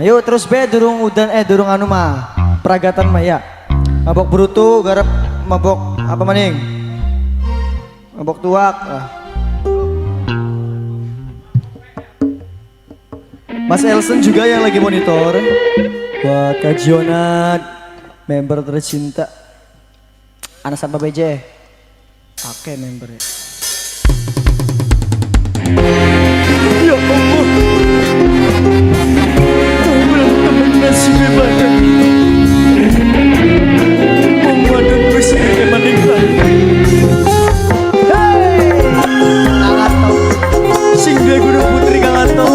Ayo terus be durung udan durung anu mah peragatan mah ya. Mabok brutu garap mabok apa maning? Mabok tuak. Mas Elson juga yang lagi monitor. Buat Kak Jonat, member tercinta. Anak sama BJ. Oke membernya. Ya Allah. Teman-teman masih bebadan. Pemadam presiden meninggal. Hei, Kangato. Sing dia gunung putri Kangato.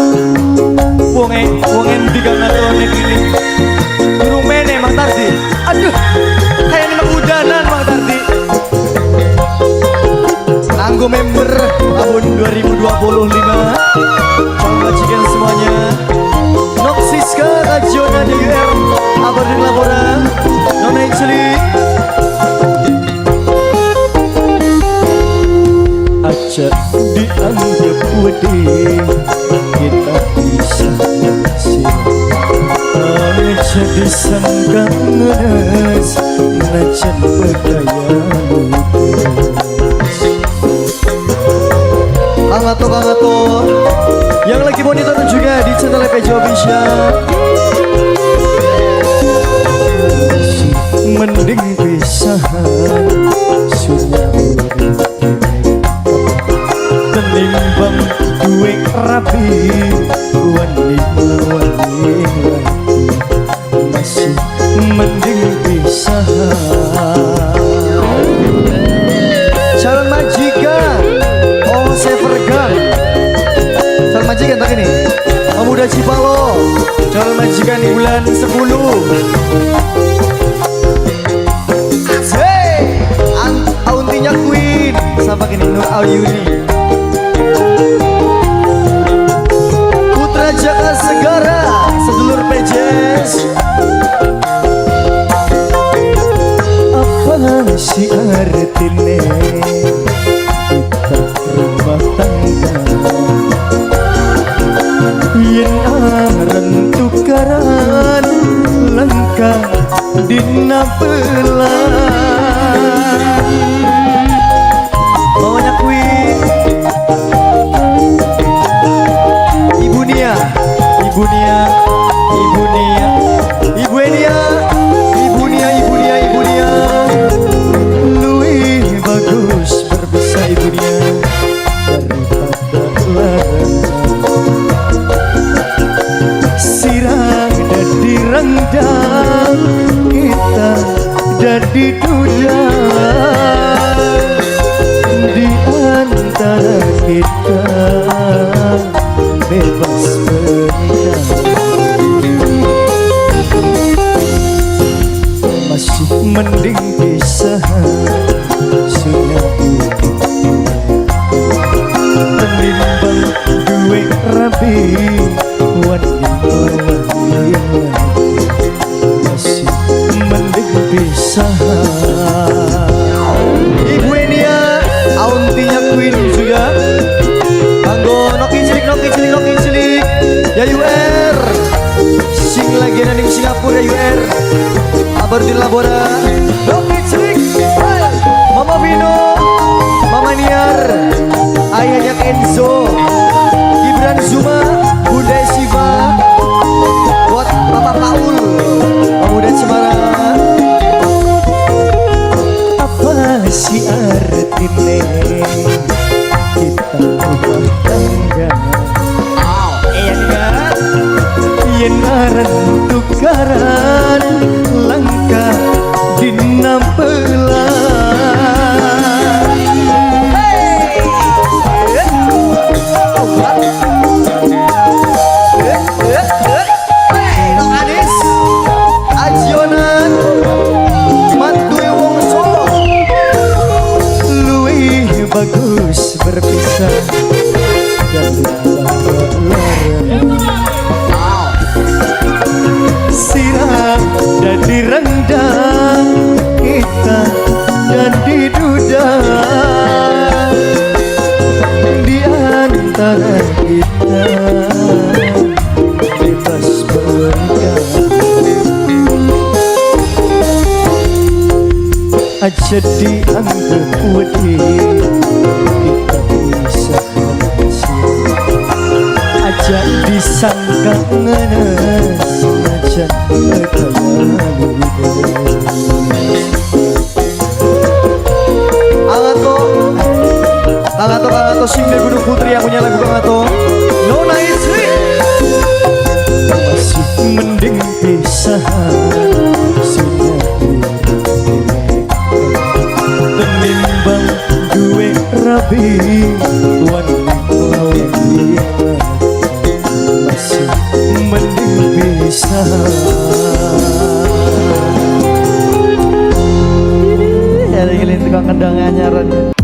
Wongen di Kangato nek ini. Gunung mene Mang Tardi. Aduh, kayak ini hujanan Mang Tardi. Anggo member tahun 2025. Selamat chicken semuanya. Noxiska Kajona DUR Aberdeen Labora Nona Iceli aja dianggap wedding kita bisa ngasih aja disangka ngenes najan berdaya Kangato yang lagi monitor juga di channel PJ Official. Mending pisahan sudah tenimbang duwe rapi wani masih mending pisahan. Calon majikan oh Severgan calon majikan tak ini pemuda Cipalo calon majikan di bulan 10. Hey, auntinya Queen siapa ini Nur Ayuni Putra Jaka Segara sedulur PJS. Apa sih artinya kita rumah tangga yen aran tukaran langka dina pelan bawanya Queen Ibu Nia Ibu Nia Ibu Nia Ibu Nia Ibu Nia Ibu Nia Ibu Nia luwih bagus berbisa Ibu Nia daripada larang sirang dadi renggang kita dadi duda di antara kita bebas berbeda masih mending pisahan sudah menimbang duwe rapi wani masih mending pisahan. Ibu Enia auntinya Queen juga anggo noki cilik ya UR sing lagi nanding Singapura ya UR Aberdeen Labora noki cilik Mama Vino Mama Niar ayahnya Enzo Gibran Zuma Bunda Siva buat Papa Paul pemuda Semarang. Apa sih artinya kita rumah tangga yen aran tukaran langka dina pelan. Anis Ajonan Matue Wongso luwih bagus berpisah daripada larang sirah dadi rendah aja dianggap wedi, kita bisa aja disangka ngenes aja Kang Ato sing dari Gunung Putri yang punya lagu Kang Ato Nona Istri masih mending pisahan tenimbang gue rabi wani lawan masih mending pisahan. Dari tukang kendang anyaran.